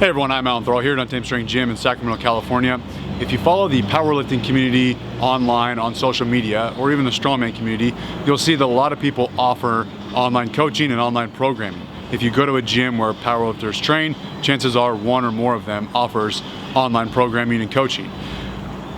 Hey everyone, I'm Alan Thrall here at Untamed Strength Gym in Sacramento, California. If you follow the powerlifting community online, on social media, or even the strongman community, you'll see that a lot of people offer online coaching and online programming. If you go to a gym where powerlifters train, chances are one or more of them offers online programming and coaching.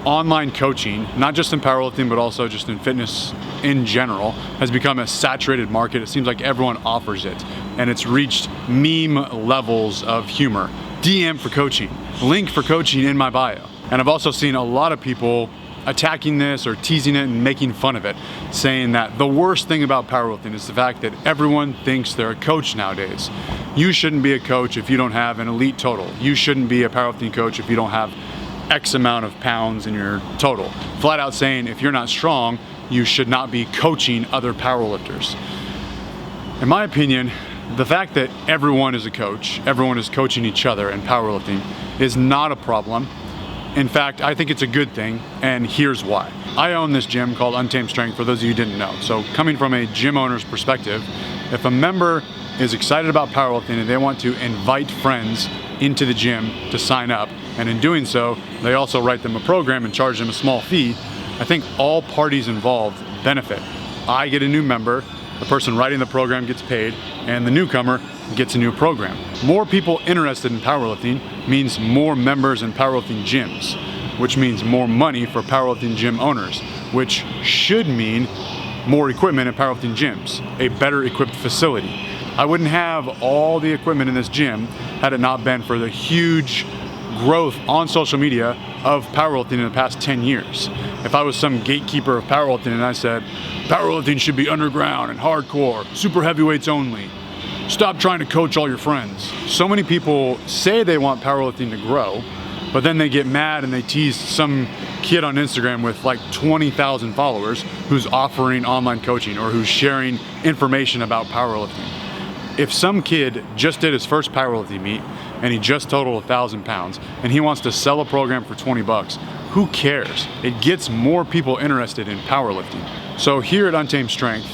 Online coaching, not just in powerlifting, but also just in fitness in general, has become a saturated market. It seems like everyone offers it, and it's reached meme levels of humor. DM for coaching, link for coaching in my bio. And I've also seen a lot of people attacking this or teasing it and making fun of it, saying that the worst thing about powerlifting is the fact that everyone thinks they're a coach nowadays. You shouldn't be a coach if you don't have an elite total. You shouldn't be a powerlifting coach if you don't have X amount of pounds in your total. Flat out saying if you're not strong, you should not be coaching other powerlifters. In my opinion, the fact that everyone is a coach, everyone is coaching each other in powerlifting is not a problem. In fact, I think it's a good thing, and here's why. I own this gym called Untamed Strength, for those of you who didn't know. So coming from a gym owner's perspective, if a member is excited about powerlifting and they want to invite friends into the gym to sign up, and in doing so, they also write them a program and charge them a small fee, I think all parties involved benefit. I get a new member, the person writing the program gets paid, and the newcomer gets a new program. More people interested in powerlifting means more members in powerlifting gyms, which means more money for powerlifting gym owners, which should mean more equipment in powerlifting gyms, a better equipped facility. I wouldn't have all the equipment in this gym had it not been for the huge growth on social media of powerlifting in the past 10 years. If I was some gatekeeper of powerlifting and I said, powerlifting should be underground and hardcore, super heavyweights only, stop trying to coach all your friends. So many people say they want powerlifting to grow, but then they get mad and they tease some kid on Instagram with like 20,000 followers who's offering online coaching or who's sharing information about powerlifting. If some kid just did his first powerlifting meet and he just totaled 1,000 pounds and he wants to sell a program for 20 bucks, who cares? It gets more people interested in powerlifting. So here at Untamed Strength,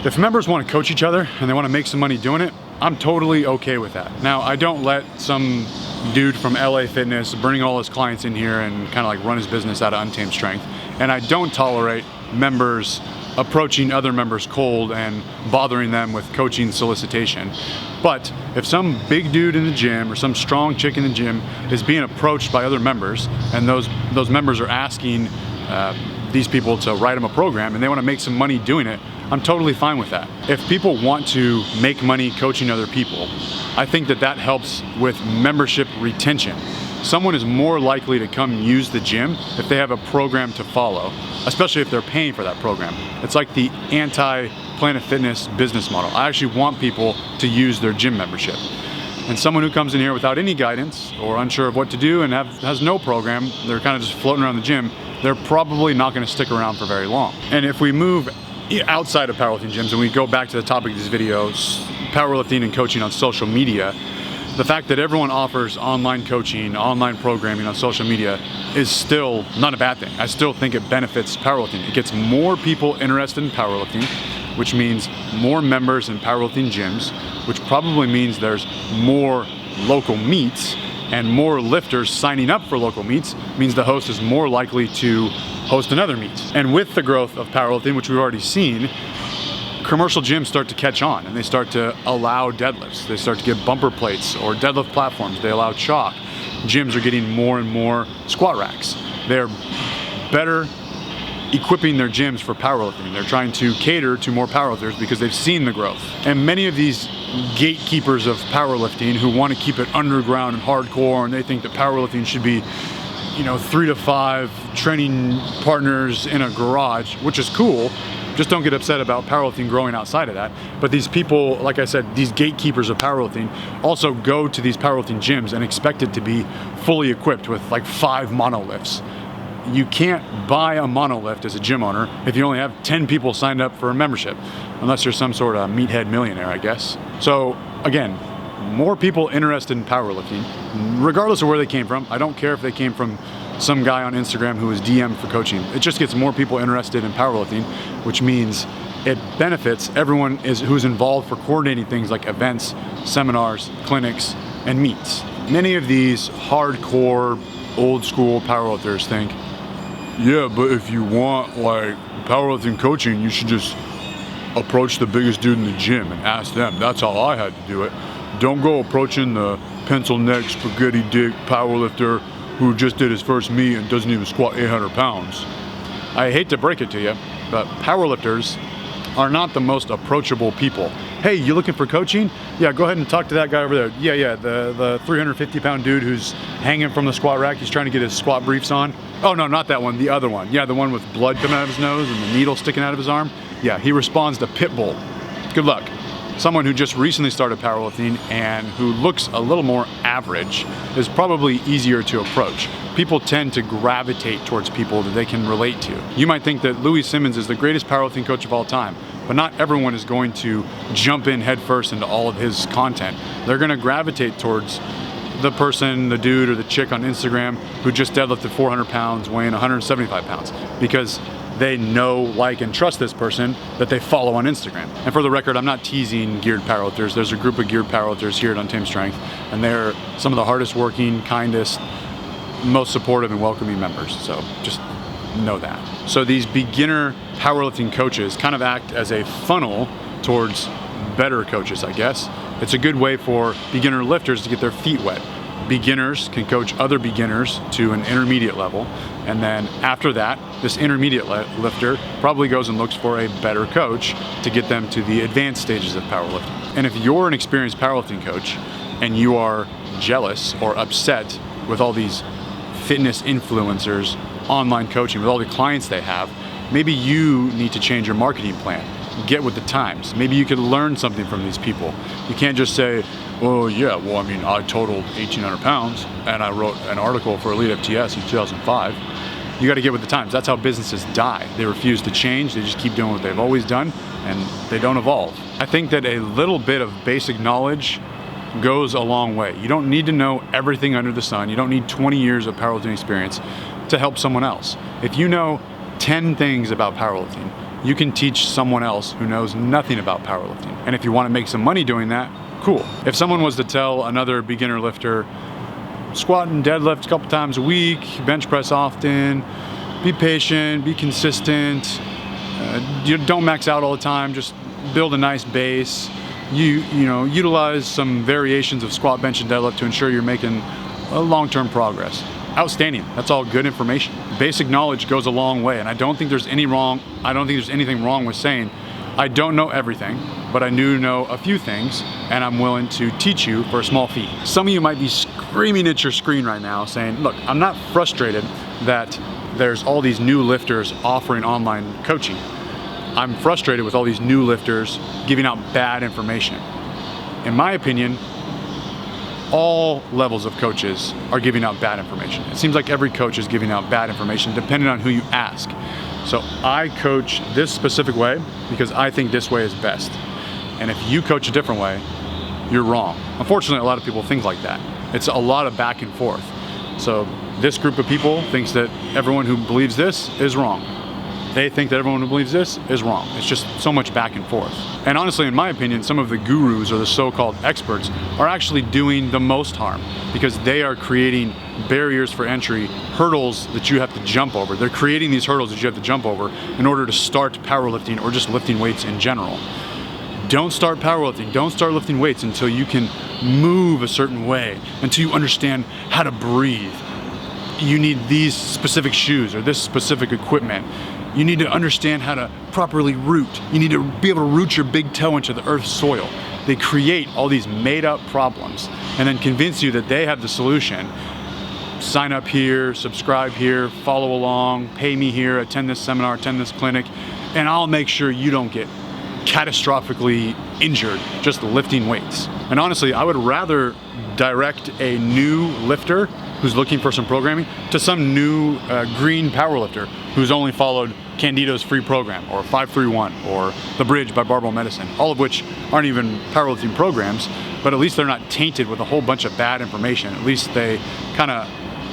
if members want to coach each other and they want to make some money doing it, I'm totally okay with that. Now, I don't let some dude from LA Fitness bring all his clients in here and kind of like run his business out of Untamed Strength. And I don't tolerate members approaching other members cold and bothering them with coaching solicitation. But if some big dude in the gym or some strong chick in the gym is being approached by other members and those members are asking these people to write them a program and they want to make some money doing it, I'm totally fine with that. If people want to make money coaching other people, I think that helps with membership retention. Someone is more likely to come use the gym if they have a program to follow, especially if they're paying for that program. It's like the anti-Planet Fitness business model. I actually want people to use their gym membership. And someone who comes in here without any guidance or unsure of what to do and has no program, they're kind of just floating around the gym, they're probably not going to stick around for very long. And if we move outside of powerlifting gyms and we go back to the topic of these videos, powerlifting and coaching on social media, the fact that everyone offers online coaching, online programming on social media is still not a bad thing. I still think it benefits powerlifting. It gets more people interested in powerlifting, which means more members in powerlifting gyms, which probably means there's more local meets, and more lifters signing up for local meets means the host is more likely to host another meet. And with the growth of powerlifting, which we've already seen, commercial gyms start to catch on and they start to allow deadlifts. They start to get bumper plates or deadlift platforms. They allow chalk. Gyms are getting more and more squat racks. They're better equipping their gyms for powerlifting. They're trying to cater to more powerlifters because they've seen the growth. And many of these gatekeepers of powerlifting who want to keep it underground and hardcore and they think that powerlifting should be 3 to 5 training partners in a garage, which is cool. Just don't get upset about powerlifting growing outside of that. But these people, like I said, these gatekeepers of powerlifting also go to these powerlifting gyms and expect it to be fully equipped with like 5 monolifts. You can't buy a monolift as a gym owner if you only have 10 people signed up for a membership, unless you're some sort of meathead millionaire, I guess. So again, more people interested in powerlifting, regardless of where they came from. I don't care if they came from some guy on Instagram who was DM'd for coaching. It just gets more people interested in powerlifting, which means it benefits everyone who's involved for coordinating things like events, seminars, clinics, and meets. Many of these hardcore, old school powerlifters think, yeah, but if you want like powerlifting coaching, you should just approach the biggest dude in the gym and ask them. That's how I had to do it. Don't go approaching the pencil neck, spaghetti dick powerlifter who just did his first meet and doesn't even squat 800 pounds. I hate to break it to you, but powerlifters are not the most approachable people. Hey, you looking for coaching? Yeah, go ahead and talk to that guy over there. Yeah, the 350 pound dude who's hanging from the squat rack. He's trying to get his squat briefs on. Oh no, not that one, the other one. Yeah, the one with blood coming out of his nose and the needle sticking out of his arm. Yeah, he responds to Pitbull. Good luck. Someone who just recently started powerlifting and who looks a little more average is probably easier to approach. People tend to gravitate towards people that they can relate to. You might think that Louis Simmons is the greatest powerlifting coach of all time, but not everyone is going to jump in headfirst into all of his content. They're gonna gravitate towards the person, the dude or the chick on Instagram who just deadlifted 400 pounds, weighing 175 pounds, because they know, like, and trust this person that they follow on Instagram. And for the record, I'm not teasing geared powerlifters. There's a group of geared powerlifters here at Untamed Strength, and they're some of the hardest working, kindest, most supportive and welcoming members. So just know that. So these beginner powerlifting coaches kind of act as a funnel towards better coaches, I guess. It's a good way for beginner lifters to get their feet wet. Beginners can coach other beginners to an intermediate level, and then after that, this intermediate lifter probably goes and looks for a better coach to get them to the advanced stages of powerlifting. And if you're an experienced powerlifting coach and you are jealous or upset with all these fitness influencers online coaching, with all the clients they have, maybe you need to change your marketing plan. Get with the times. Maybe you could learn something from these people. You can't just say, oh yeah, well, I mean, I totaled 1,800 pounds and I wrote an article for Elite FTS in 2005. You got to get with the times. That's how businesses die. They refuse to change. They just keep doing what they've always done and they don't evolve. I think that a little bit of basic knowledge goes a long way. You don't need to know everything under the sun. You don't need 20 years of powerlifting experience to help someone else. If you know 10 things about powerlifting, you can teach someone else who knows nothing about powerlifting. And if you want to make some money doing that, cool. If someone was to tell another beginner lifter, squat and deadlift a couple times a week, bench press often, be patient, be consistent, you don't max out all the time, just build a nice base, you know, utilize some variations of squat, bench, and deadlift to ensure you're making a long-term progress. Outstanding. That's all good information. Basic knowledge goes a long way, and I don't think there's anything wrong with saying, I don't know everything, but I do know a few things, and I'm willing to teach you for a small fee. Some of you might be screaming at your screen right now saying, look, I'm not frustrated that there's all these new lifters offering online coaching. I'm frustrated with all these new lifters giving out bad information. In my opinion, all levels of coaches are giving out bad information. It seems like every coach is giving out bad information depending on who you ask. So I coach this specific way because I think this way is best. And if you coach a different way, you're wrong. Unfortunately, a lot of people think like that. It's a lot of back and forth. So this group of people thinks that everyone who believes this is wrong. They think that everyone who believes this is wrong. It's just so much back and forth. And honestly, in my opinion, some of the gurus or the so-called experts are actually doing the most harm because they are creating barriers for entry, hurdles that you have to jump over. They're creating these hurdles that you have to jump over in order to start powerlifting or just lifting weights in general. Don't start powerlifting, don't start lifting weights until you can move a certain way, until you understand how to breathe. You need these specific shoes or this specific equipment. You need to understand how to properly root. You need to be able to root your big toe into the earth's soil. They create all these made up problems and then convince you that they have the solution. Sign up here, subscribe here, follow along, pay me here, attend this seminar, attend this clinic, and I'll make sure you don't get catastrophically injured just lifting weights. And honestly, I would rather direct a new lifter who's looking for some programming to some new green powerlifter who's only followed Candido's free program or 531 or The Bridge by Barbell Medicine, all of which aren't even powerlifting programs, but at least they're not tainted with a whole bunch of bad information. At least they kind of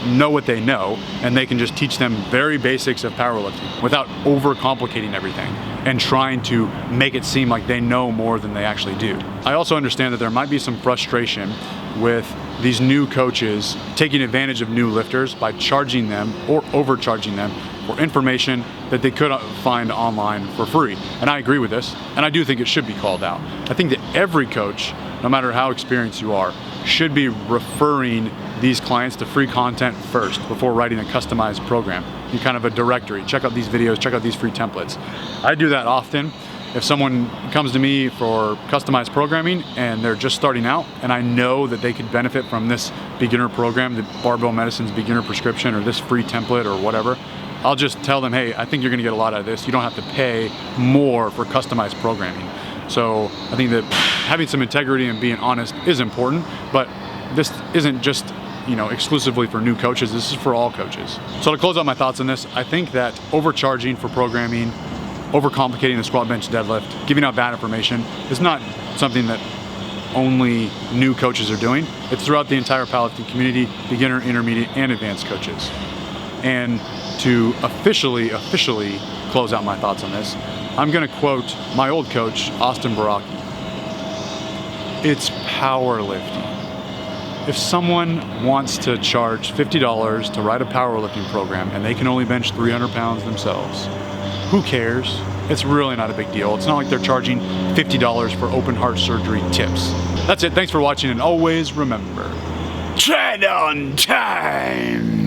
know what they know and they can just teach them very basics of powerlifting without overcomplicating everything and trying to make it seem like they know more than they actually do. I also understand that there might be some frustration with these new coaches taking advantage of new lifters by charging them or overcharging them for information that they could find online for free. And I agree with this, and I do think it should be called out. I think that every coach, no matter how experienced you are, should be referring these clients to free content first before writing a customized program. You kind of a directory, check out these videos, check out these free templates. I do that often. If someone comes to me for customized programming and they're just starting out and I know that they could benefit from this beginner program, the Barbell Medicine's beginner prescription, or this free template or whatever, I'll just tell them, hey, I think you're gonna get a lot out of this. You don't have to pay more for customized programming. So I think that having some integrity and being honest is important, but this isn't just exclusively for new coaches. This is for all coaches. So to close out my thoughts on this, I think that overcharging for programming, overcomplicating the squat, bench, deadlift, giving out bad information is not something that only new coaches are doing. It's throughout the entire powerlifting community, beginner, intermediate, and advanced coaches. And to officially close out my thoughts on this, I'm gonna quote my old coach, Austin Baraki. It's powerlifting. If someone wants to charge $50 to write a powerlifting program and they can only bench 300 pounds themselves, who cares? It's really not a big deal. It's not like they're charging $50 for open heart surgery tips. That's it. Thanks for watching, and always remember, tread on time.